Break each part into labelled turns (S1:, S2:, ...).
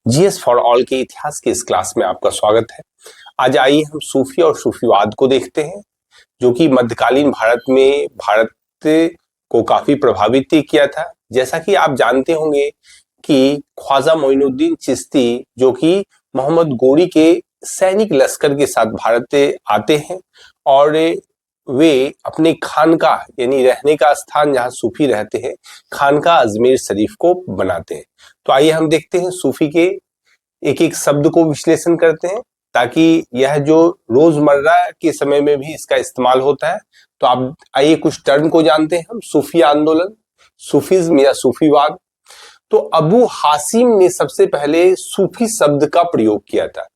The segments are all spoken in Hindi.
S1: जीएस फॉर ऑल के इतिहास के इस क्लास में आपका स्वागत है। आज आइए हम सूफी और सूफीवाद को देखते हैं, जो कि मध्यकालीन भारत को काफी प्रभावित किया था। जैसा कि आप जानते होंगे कि ख्वाजा मोइनुद्दीन चिश्ती, जो कि मोहम्मद गोरी के सैनिक लश्कर के साथ भारत आते हैं और वे अपने खानका यानी रहने का स्थान जहाँ सूफी रहते हैं, खानका अजमेर शरीफ को बनाते हैं। तो आइए हम देखते हैं सूफी के एक एक शब्द को विश्लेषण करते हैं, ताकि यह जो रोजमर्रा के समय में भी इसका इस्तेमाल होता है। तो आप आइए कुछ टर्म को जानते हैं हम। सूफी आंदोलन, सूफिज्म या सूफीवाद। तो अबू हासिम ने सबसे पहले सूफी शब्द का प्रयोग किया था।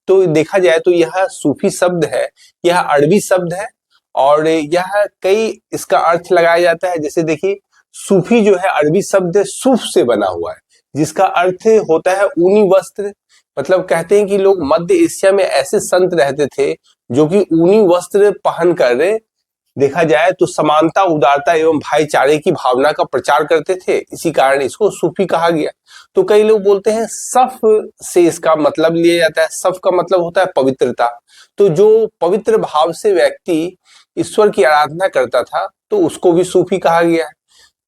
S1: तो देखा जाए तो यह सूफी शब्द है, यह अरबी शब्द है और यह कई इसका अर्थ लगाया जाता है। जैसे देखिए, सूफी जो है अरबी शब्द सूफ से बना हुआ है, जिसका अर्थ होता है ऊनी वस्त्र। मतलब कहते हैं कि लोग मध्य एशिया में ऐसे संत रहते थे जो कि ऊनी वस्त्र पहनकर देखा जाए तो समानता, उदारता एवं भाईचारे की भावना का प्रचार करते थे। इसी कारण इसको सूफी कहा गया। तो कई लोग बोलते हैं सफ से इसका मतलब लिया जाता है। सफ का मतलब होता है पवित्रता। तो जो पवित्र भाव से व्यक्ति ईश्वर की आराधना करता था तो उसको भी सूफी कहा गया है।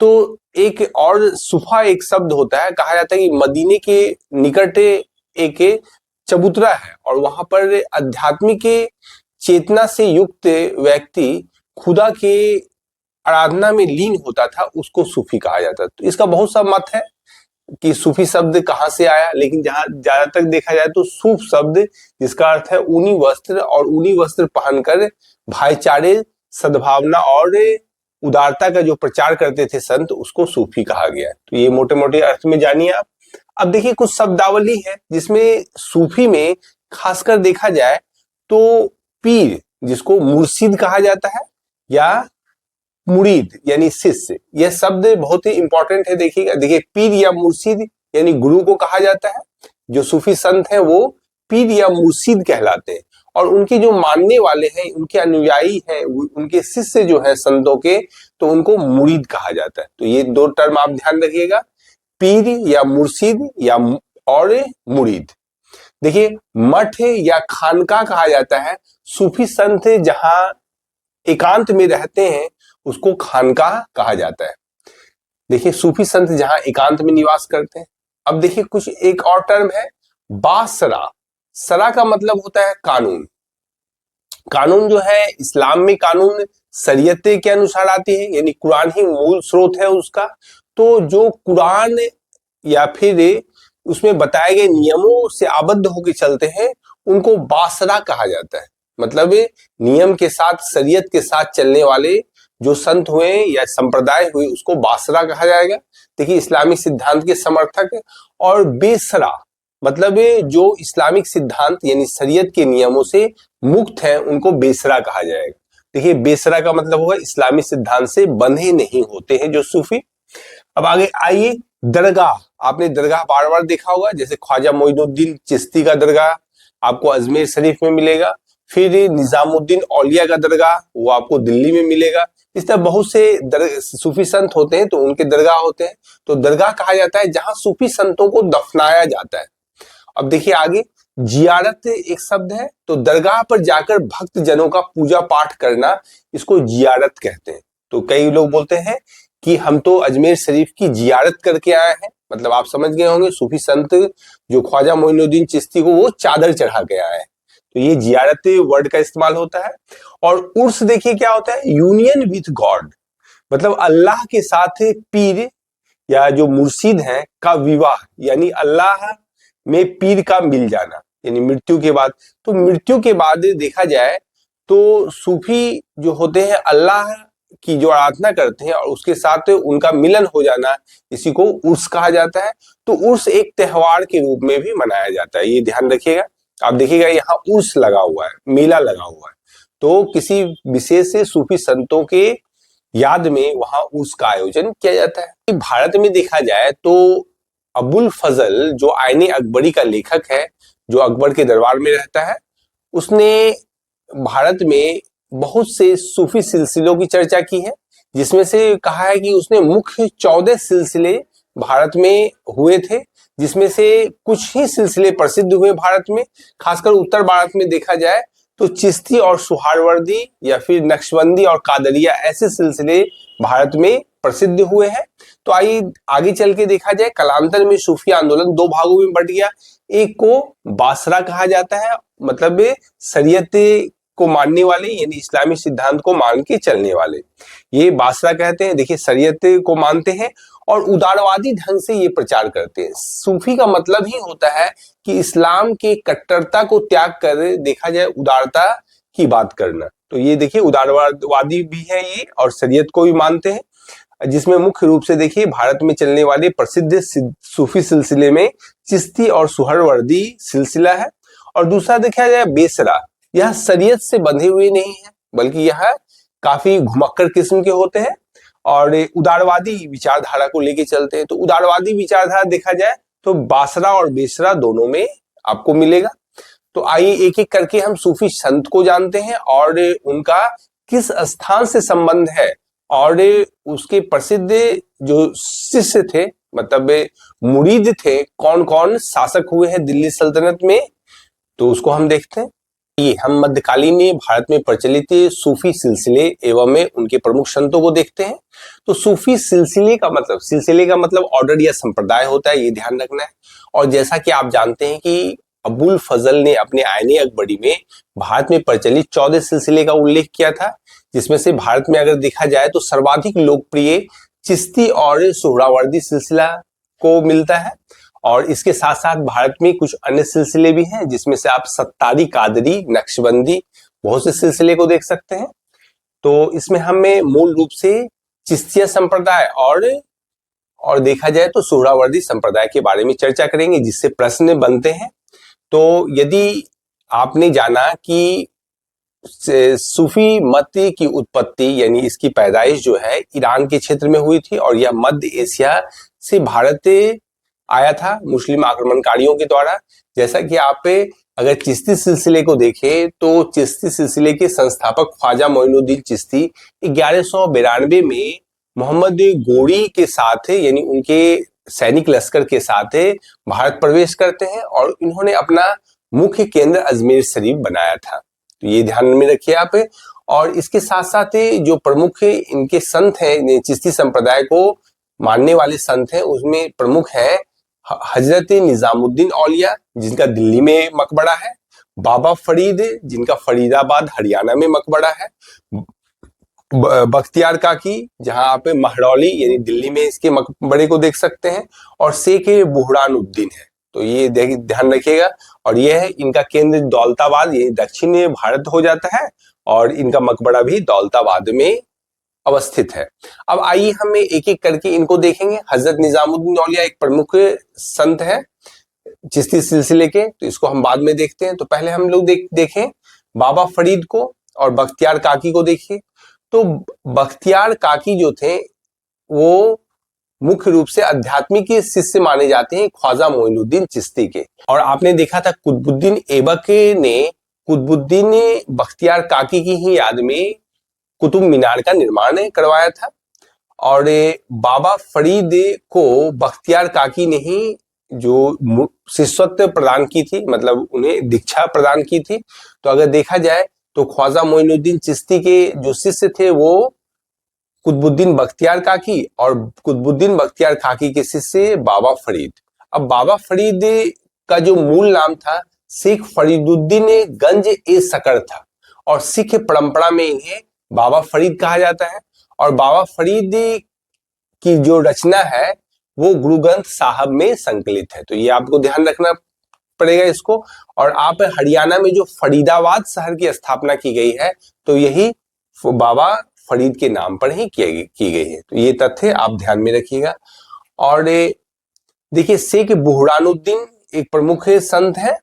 S1: तो एक और सुफा एक शब्द होता है, कहा जाता है कि मदीने के निकट एक चबूतरा है और वहां पर आध्यात्मिक चेतना से युक्त व्यक्ति खुदा के आराधना में लीन होता था, उसको सूफी कहा जाता। तो इसका बहुत सा मत है कि सूफी शब्द कहाँ से आया, लेकिन जहां ज्यादातर देखा जाए तो सूफ शब्द, जिसका अर्थ है ऊनी वस्त्र, और ऊनी वस्त्र पहनकर भाईचारे, सद्भावना और उदारता का जो प्रचार करते थे संत, उसको सूफी कहा गया। तो ये मोटे मोटे अर्थ में जानिए आप। अब देखिए कुछ शब्दावली है जिसमें सूफी में खासकर देखा जाए तो पीर, जिसको मुर्शिद कहा जाता है, या मुरीद यानी शिष्य, यह शब्द बहुत ही इंपॉर्टेंट है। देखिएगा, देखिए पीर या मुर्शिद यानी गुरु को कहा जाता है। जो सूफी संत हैं वो पीर या मुर्शिद कहलाते हैं, और उनके जो मानने वाले हैं, उनके अनुयायी हैं, उनके शिष्य जो है संतों के, तो उनको मुरीद कहा जाता है। तो ये दो टर्म आप ध्यान रखिएगा, पीर या मुर्शिद या और मुरीद। देखिए मठ या खानका कहा जाता है। सूफी संत जहां एकांत में रहते हैं उसको खानका कहा जाता है। देखिए सूफी संत जहां एकांत में निवास करते हैं। अब देखिए कुछ एक और टर्म है, बासरा। सरा का मतलब होता है कानून। कानून जो है इस्लाम में कानून शरीयत के अनुसार आती है, यानी कुरान ही मूल स्रोत है उसका। तो जो कुरान या फिर उसमें बताए गए नियमों से आबद्ध होकर चलते हैं, उनको बासरा कहा जाता है। मतलब नियम के साथ, शरीयत के साथ चलने वाले जो संत हुए या संप्रदाय हुए, उसको बासरा कहा जाएगा। देखिए इस्लामिक सिद्धांत के समर्थक। और बेसरा मतलब जो इस्लामिक सिद्धांत यानी शरीयत के नियमों से मुक्त है, उनको बेसरा कहा जाएगा। देखिए बेसरा का मतलब होगा इस्लामी सिद्धांत से बंधे नहीं होते हैं जो सूफी। अब आगे आइए, दरगाह। आपने दरगाह बार बार देखा होगा, जैसे ख्वाजा मोइनुद्दीन चिश्ती का दरगाह आपको अजमेर शरीफ में मिलेगा। फिर निजामुद्दीन औलिया का दरगाह, वो आपको दिल्ली में मिलेगा। इस तरह बहुत से सूफी संत होते हैं तो उनके दरगाह होते हैं। तो दरगाह कहा जाता है जहां सूफी संतों को दफनाया जाता है। अब देखिए आगे, जियारत एक शब्द है। तो दरगाह पर जाकर भक्त जनों का पूजा पाठ करना, इसको जियारत कहते हैं। तो कई लोग बोलते हैं कि हम तो अजमेर शरीफ की जियारत करके आए हैं। मतलब आप समझ गए होंगे, सूफी संत जो ख्वाजा मोइनुद्दीन चिश्ती को वो चादर चढ़ा के आए हैं। तो ये जियारत वर्ड का इस्तेमाल होता है। और उर्स देखिए क्या होता है, यूनियन विथ गॉड। मतलब अल्लाह के साथ पीर या जो मुर्शिद हैं का विवाह, यानी अल्लाह में पीर का मिल जाना, यानी मृत्यु के बाद। तो मृत्यु के बाद देखा जाए तो सूफी जो होते हैं अल्लाह की जो आराधना करते हैं और उसके साथ उनका मिलन हो जाना, इसी को उर्स कहा जाता है। तो उर्स एक त्योहार के रूप में भी मनाया जाता है, ये ध्यान रखिएगा। आप देखिएगा यहाँ उर्स लगा हुआ है, मेला लगा हुआ है। तो किसी विशेष सूफी संतों के याद में वहां उर्स का आयोजन किया जाता है। भारत में देखा जाए तो अबुल फजल जो आईने अकबरी का लेखक है, जो अकबर के दरबार में रहता है, उसने भारत में बहुत से सूफी सिलसिलों की चर्चा की है, जिसमें से कहा है कि उसने मुख्य 14 सिलसिले भारत में हुए थे, जिसमें से कुछ ही सिलसिले प्रसिद्ध हुए भारत में। खासकर उत्तर भारत में देखा जाए तो चिश्ती और सुहरावर्दी या फिर नक्शबंदी और कादरिया ऐसे सिलसिले भारत में प्रसिद्ध हुए हैं। तो आइए आगे चल के देखा जाए। कालांतर में सूफी आंदोलन दो भागों में बंट गया। एक को बासरा कहा जाता है, मतलब शरीयत को मानने वाले यानी इस्लामी सिद्धांत को मान के चलने वाले, ये बासरा कहते हैं। देखिए, शरीयत को मानते हैं और उदारवादी ढंग से ये प्रचार करते हैं। सूफी का मतलब ही होता है कि इस्लाम के कट्टरता को त्याग कर देखा जाए उदारता की बात करना। तो ये देखिए उदारवादी भी है ये और शरीयत को भी मानते हैं, जिसमें मुख्य रूप से देखिए भारत में चलने वाले प्रसिद्ध सूफी सिलसिले में चिश्ती और सुहरावर्दी सिलसिला है। और दूसरा देखा जाए बेसरा, यह शरीयत से बंधे हुए नहीं है बल्कि यह काफी घुमक्कड़ किस्म के होते हैं और उदारवादी विचारधारा को लेके चलते हैं। तो उदारवादी विचारधारा देखा जाए तो बासरा और बेसरा दोनों में आपको मिलेगा। तो आइए एक एक करके हम सूफी संत को जानते हैं और उनका किस स्थान से संबंध है और उसके प्रसिद्ध जो शिष्य थे, मतलब मुरीद थे, कौन कौन शासक हुए हैं दिल्ली सल्तनत में, तो उसको हम देखते हैं। ये हम मध्यकालीन भारत में प्रचलित सूफी सिलसिले एवं उनके प्रमुख संतों को देखते हैं। तो सूफी सिलसिले का मतलब ऑर्डर या संप्रदाय होता है, ये ध्यान रखना है। और जैसा कि आप जानते हैं कि अबुल फजल ने अपने आईने अकबरी में भारत में प्रचलित 14 सिलसिले का उल्लेख किया था, जिसमें से भारत में अगर देखा जाए तो सर्वाधिक लोकप्रिय चिश्ती और सुहरावर्दी सिलसिला को मिलता है। और इसके साथ साथ भारत में कुछ अन्य सिलसिले भी हैं, जिसमें से आप सत्तारी, कादरी, नक्शबंदी, बहुत से सिलसिले को देख सकते हैं। तो इसमें हमें मूल रूप से चिश्तिया संप्रदाय और देखा जाए तो सुहरावर्दी संप्रदाय के बारे में चर्चा करेंगे, जिससे प्रश्न बनते हैं। तो यदि आपने जाना कि सूफी मत की उत्पत्ति यानी इसकी पैदाइश जो है ईरान के क्षेत्र में हुई थी और यह मध्य एशिया से भारत आया था मुस्लिम आक्रमणकारियों के द्वारा। जैसा कि आप अगर चिश्ती सिलसिले को देखें तो चिश्ती सिलसिले के संस्थापक ख्वाजा मोइनुद्दीन चिश्ती 1192 में मोहम्मद गोरी के साथ यानी उनके सैनिक लश्कर के साथ भारत प्रवेश करते हैं और इन्होंने अपना मुख्य केंद्र अजमेर शरीफ बनाया था। तो ये ध्यान में रखिए आप। और इसके साथ साथ जो प्रमुख इनके संत हैं, चिश्ती संप्रदाय को मानने वाले संत हैं, उसमें प्रमुख है हजरत निजामुद्दीन औलिया, जिनका दिल्ली में मकबरा है, बाबा फरीद, जिनका फरीदाबाद हरियाणा में मकबरा है, बख्तियार काकी, जहां आप महरौली यानी दिल्ली में इसके मकबरे को देख सकते हैं, और शेख बुहरानुद्दीन है। तो ये ध्यान रखिएगा। और यह है इनका केंद्र दौलताबाद, ये दक्षिण भारत हो जाता है और इनका मकबरा भी दौलताबाद में अवस्थित है। अब आइए हम एक एक करके इनको देखेंगे। हजरत निजामुद्दीन औलिया एक प्रमुख संत है चिश्ती सिलसिले के, तो इसको हम बाद में देखते हैं। तो पहले हम लोग देखें बाबा फरीद को और बख्तियार काकी को देखिए। तो बख्तियार काकी जो थे वो मुख्य रूप से आध्यात्मिक शिष्य माने जाते हैं ख्वाजा मोइनुद्दीन चिश्ती के। और आपने देखा था कुतुबुद्दीन ऐबक ने कुतुबुद्दीन बख्तियार काकी की ही याद में कुतुब मीनार का निर्माण करवाया था। और बाबा फरीद को बख्तियार काकी ने ही जो शिष्यत्व प्रदान की थी, मतलब उन्हें दीक्षा प्रदान की थी। तो अगर देखा जाए तो ख्वाजा मोइनुद्दीन चिश्ती के जो शिष्य थे वो कुतुबुद्दीन बख्तियार काकी और कुतुबुद्दीन बख्तियार काकी के शिष्य बाबा फरीद। अब बाबा फरीद का जो मूल नाम था शेख फरीदुद्दीन गंज ए सकर था और सिख परंपरा में इन्हें बाबा फरीद कहा जाता है। और बाबा फरीद की जो रचना है वो गुरु ग्रंथ साहब में संकलित है। तो ये आपको ध्यान रखना पड़ेगा इसको। और आप हरियाणा में जो फरीदाबाद शहर की स्थापना की गई है तो यही बाबा फरीद के नाम पर ही की गई है। तो ये तथ्य आप ध्यान में रखिएगा। और देखिए शेख बुहरानुद्दीन एक प्रमुख संत है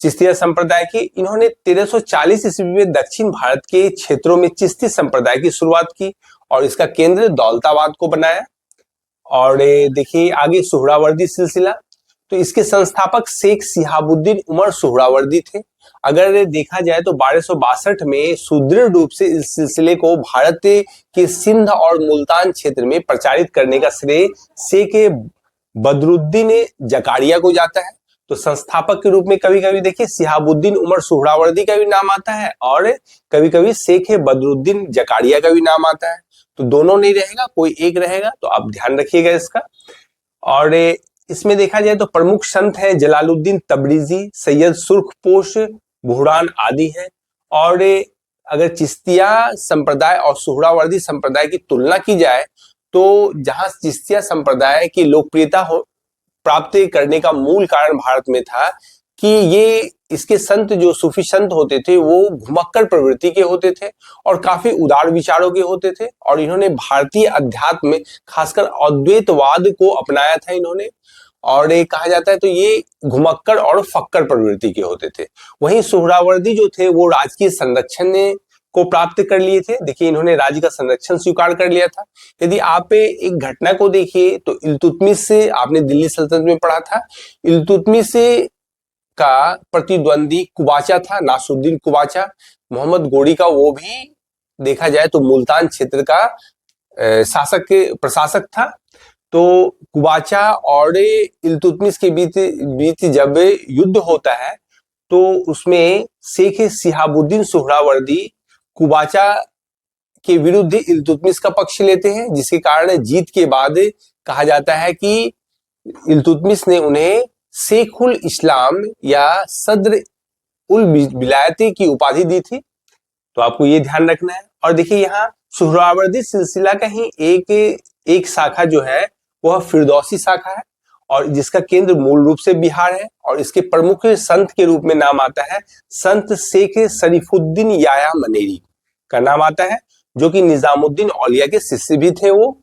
S1: चिश्तिया संप्रदाय के। इन्होंने 1340 ईस्वी में दक्षिण भारत के क्षेत्रों में चिश्ती संप्रदाय की शुरुआत की और इसका केंद्र दौलताबाद को बनाया। और देखिए आगे सुहरावर्दी सिलसिला, तो इसके संस्थापक शेख शिहाबुद्दीन उमर सुहरावर्दी थे। अगर देखा जाए तो 1262 में सुदृढ़ रूप से इस सिलसिले को भारत के सिंध और मुल्तान क्षेत्र में प्रचारित करने का श्रेय शेख बदरुद्दीन जकारिया को जाता है। तो संस्थापक के रूप में कभी कभी देखिए शिहाबुद्दीन उमर सुहरावर्दी का भी नाम आता है और कभी कभी शेख बदरुद्दीन जकारिया का भी नाम आता है। तो दोनों नहीं रहेगा, कोई एक रहेगा, तो आप ध्यान रखिएगा इसका। और इसमें देखा जाए तो प्रमुख संत हैं जलालुद्दीन तबरीजी, सैयद सुर्खपोश, बुहरान आदि हैं। और अगर चिश्तिया संप्रदाय और सुहरावर्दी संप्रदाय की तुलना की जाए तो जहां चिश्तिया संप्रदाय की लोकप्रियता प्राप्त करने का मूल कारण भारत में था कि ये इसके संत जो सूफी संत होते थे वो घुमक्कड़ प्रवृत्ति के होते थे और काफी उदार विचारों के होते थे, और इन्होंने भारतीय अध्यात्म में खासकर अद्वैतवाद को अपनाया था इन्होंने। और ये कहा जाता है तो ये घुमक्कड़ और फक्कड़ प्रवृत्ति के होते थे। वहीं सुहरावर्दी जो थे वो राजकीय संरक्षण को प्राप्त कर लिए थे। देखिए इन्होंने राज्य का संरक्षण स्वीकार कर लिया था। यदि आप एक घटना को देखिए तो इल्तुतमिश से आपने दिल्ली सल्तनत में पढ़ा था, इल्तुतमिश का प्रतिद्वंदी कुबाचा था, नासुद्दीन कुबाचा, मोहम्मद गोरी का वो भी देखा जाए तो मुल्तान क्षेत्र का प्रशासक था। तो कुबाचा और इल्तुतमिश के बीच जब युद्ध होता है तो उसमें शेख शिहाबुद्दीन सुहरावर्दी कुबाचा के विरुद्ध इल्तुतमिश का पक्ष लेते हैं, जिसके कारण जीत के बाद कहा जाता है कि इल्तुतमिश ने उन्हें शेखुल इस्लाम या सदर उल विलायती की उपाधि दी थी। तो आपको ये ध्यान रखना है। और देखिए यहाँ सुहरावर्दी सिलसिला का ही एक शाखा जो है वह फिरदौसी शाखा है और जिसका केंद्र मूल रूप से बिहार है, और इसके प्रमुख संत के रूप में नाम आता है संत शेख शरीफुद्दीन याया मनेरी का नाम आता है, जो कि निजामुद्दीन औलिया के शिष्य भी थे वो।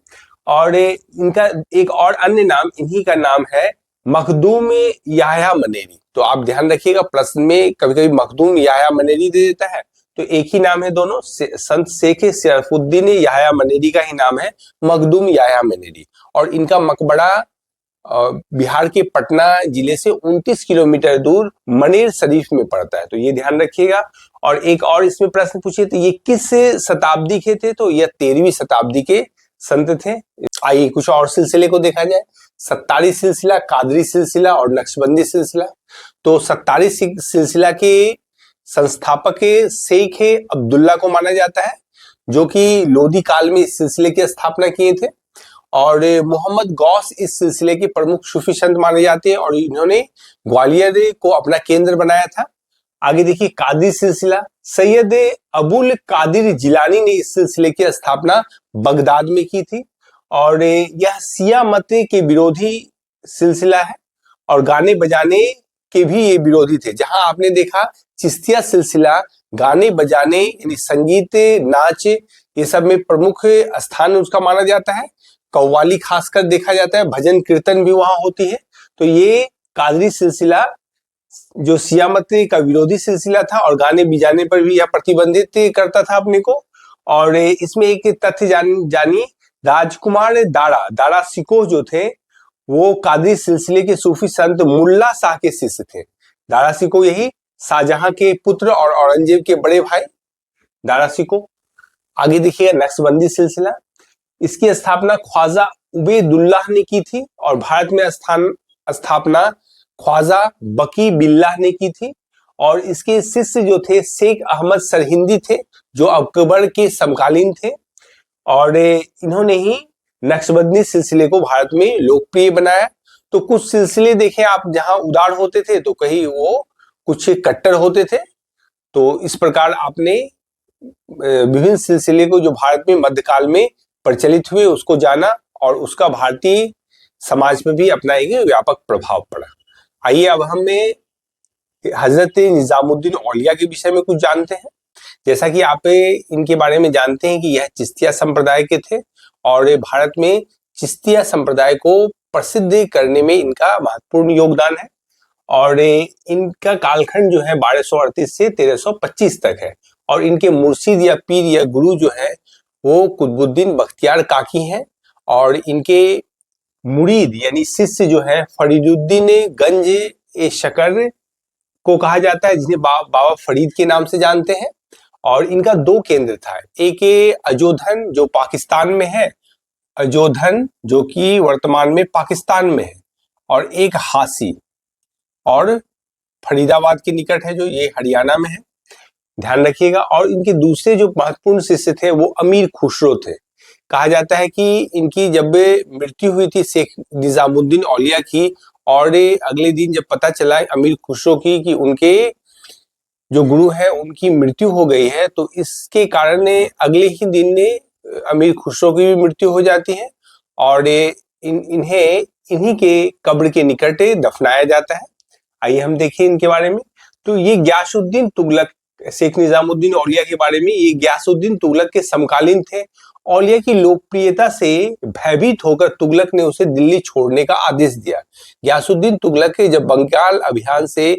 S1: और इनका एक और अन्य नाम, इन्हीं का नाम है मखदूम याया मनेरी। तो आप ध्यान रखिएगा, प्रश्न में कभी कभी मखदूम याया मनेरी दे देता है, तो एक ही नाम है दोनों। संत शेख शरीफुद्दीन याया मनेरी का ही नाम है मखदूम याया मनेरी, और इनका मकबरा बिहार के पटना जिले से 29 किलोमीटर दूर मनेर शरीफ में पड़ता है। तो ये ध्यान रखिएगा। और एक और इसमें प्रश्न पूछिए तो ये किस शताब्दी के थे, तो यह 13वीं शताब्दी के संत थे। आइए कुछ और सिलसिले को देखा जाए। सत्तारी सिलसिला, कादरी सिलसिला और नक्शबंदी सिलसिला। तो सत्तारी सिलसिला के संस्थापक शेख अब्दुल्ला को माना जाता है, जो कि लोधी काल में इस सिलसिले की स्थापना किए थे। और मोहम्मद गौस इस सिलसिले के प्रमुख सूफी संत माने जाते हैं और इन्होंने ग्वालियर को अपना केंद्र बनाया था। आगे देखिए कादरी सिलसिला, सैयद अबुल कादिर जिलानी ने इस सिलसिले की स्थापना बगदाद में की थी, और यह शिया मत के विरोधी सिलसिला है और गाने बजाने के भी ये विरोधी थे। जहां आपने देखा चिश्तिया सिलसिला गाने बजाने यानी संगीत, नाच, ये सब में प्रमुख स्थान उसका माना जाता है। कव्वाली खासकर देखा जाता है, भजन कीर्तन भी वहां होती है। तो ये कादरी सिलसिला जो शिया मत का विरोधी सिलसिला था और गाने बजाने पर भी यह प्रतिबंधित करता था अपने को। और इसमें एक तथ्य जानिए, राजकुमार दारा सिकोह जो थे वो कादरी सिलसिले के सूफी संत मुल्ला शाह के शिष्य थे। दारा सिकोह यही शाहजहां के पुत्र और औरंगजेब के बड़े भाई दारा सिकोह। आगे देखिए नक्शबंदी सिलसिला, इसकी स्थापना ख्वाजा उबैदुल्लाह ने की थी और भारत में स्थापना ख्वाजा बकी बिल्लाह ने की थी। और इसके शिष्य जो थे शेख अहमद सरहिंदी थे, जो अकबर के समकालीन थे, और इन्होंने ही नक्शबंदी सिलसिले को भारत में लोकप्रिय बनाया। तो कुछ सिलसिले देखें आप जहां उदार होते थे तो कहीं वो कुछ कट्टर होते थे। तो इस प्रकार आपने विभिन्न सिलसिले को जो भारत में मध्यकाल में प्रचलित हुए उसको जाना और उसका भारतीय समाज में भी अपना एक व्यापक प्रभाव पड़ा। आइए अब हमें हजरत निजामुद्दीन औलिया के विषय में कुछ जानते हैं। जैसा कि आप इनके बारे में जानते हैं कि यह चिश्तिया संप्रदाय के थे और भारत में चिश्तिया संप्रदाय को प्रसिद्ध करने में इनका महत्वपूर्ण योगदान है। और इनका कालखंड जो है 1238 से 1325 तक है, और इनके मुर्शिद या पीर या गुरु जो है वो कुतुबुद्दीन बख्तियार काकी हैं, और इनके मुरीद यानी शिष्य जो है फरीदुद्दीन गंज ए शकर को कहा जाता है, जिन्हें बाबा फरीद के नाम से जानते हैं। और इनका दो केंद्र था, एक अजोधन जो पाकिस्तान में है, अजोधन जो कि वर्तमान में पाकिस्तान में है, और एक हासी, और फरीदाबाद के निकट है जो ये हरियाणा में है, ध्यान रखिएगा। और इनके दूसरे जो महत्वपूर्ण शिष्य थे वो अमीर खुसरो थे। कहा जाता है कि इनकी जब मृत्यु हुई थी शेख निजामुद्दीन औलिया की, और अगले दिन जब पता चला अमीर खुसरो की कि उनके जो गुरु है उनकी मृत्यु हो गई है, तो इसके कारण अगले ही दिन अमीर खुसरो की भी मृत्यु हो जाती है और इन्हें इन्हीं के कब्र के निकट दफनाया जाता है। आइए हम देखें इनके बारे में। तो ये गयासुद्दीन तुगलक, शेख निजामुद्दीन औलिया के बारे में, ये गयासुद्दीन तुगलक के समकालीन थे। औलिया की लोकप्रियता से भयभीत होकर तुगलक ने उसे दिल्ली छोड़ने का आदेश दिया। गयासुद्दीन तुगलक के जब बंगाल अभियान से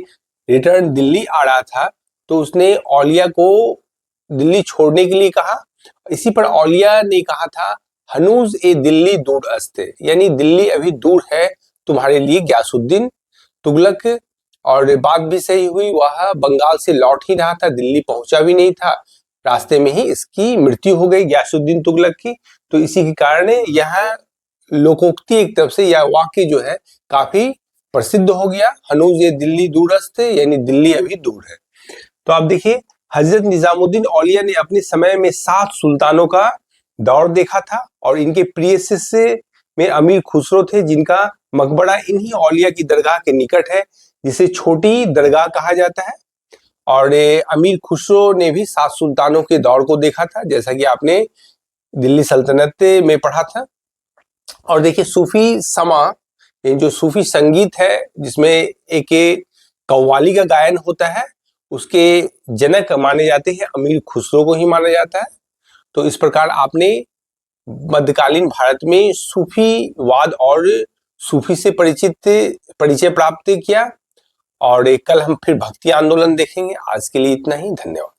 S1: रिटर्न दिल्ली आ रहा था तो उसने औलिया को दिल्ली छोड़ने के लिए कहा। इसी पर औलिया ने कहा था, हनूज ए दिल्ली दूर अस्ते, यानी दिल्ली अभी दूर है तुम्हारे लिए गयासुद्दीन तुगलक। और बात भी सही हुई, वह बंगाल से लौट ही रहा था, दिल्ली पहुंचा भी नहीं था, रास्ते में ही इसकी मृत्यु हो गई गयासुद्दीन तुगलक की। तो इसी के कारण यह लोकोक्ति एक तरफ से, यह वाक्य जो है काफी प्रसिद्ध हो गया, हनूज ये दिल्ली दूरस्थ है, यानी दिल्ली अभी दूर है। तो आप देखिए, हजरत निजामुद्दीन औलिया ने अपने समय में 7 सुल्तानों का दौर देखा था और इनके प्रिय शिष्य में अमीर खुसरो थे, जिनका मकबरा इन्हीं औलिया की दरगाह के निकट है, जिसे छोटी दरगाह कहा जाता है। और अमीर खुसरो ने भी 7 सुल्तानों के दौर को देखा था, जैसा कि आपने दिल्ली सल्तनत में पढ़ा था। और देखिए, सूफी समा, ये जो सूफी संगीत है जिसमें एक कव्वाली का गायन होता है, उसके जनक माने जाते हैं अमीर खुसरो को ही माना जाता है। तो इस प्रकार आपने मध्यकालीन भारत में सूफीवाद और सूफी से परिचय प्राप्त किया। और कल हम फिर भक्ति आंदोलन देखेंगे। आज के लिए इतना ही, धन्यवाद।